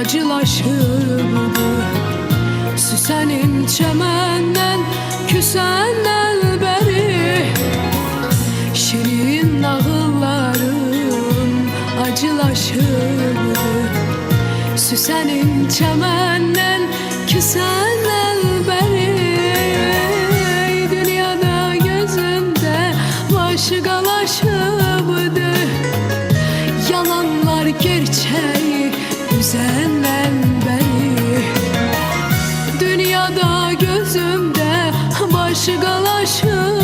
acılaşırdı. Süsenin çemenden küsenden beri şirin nağıllarım acılaşırdı. Süsenin çemenden küsenden beri dünyada gözümde başkalaşıbdı. Yalanlar gerçeği üzenden beri dünyada gözümde başkalaşıbdı.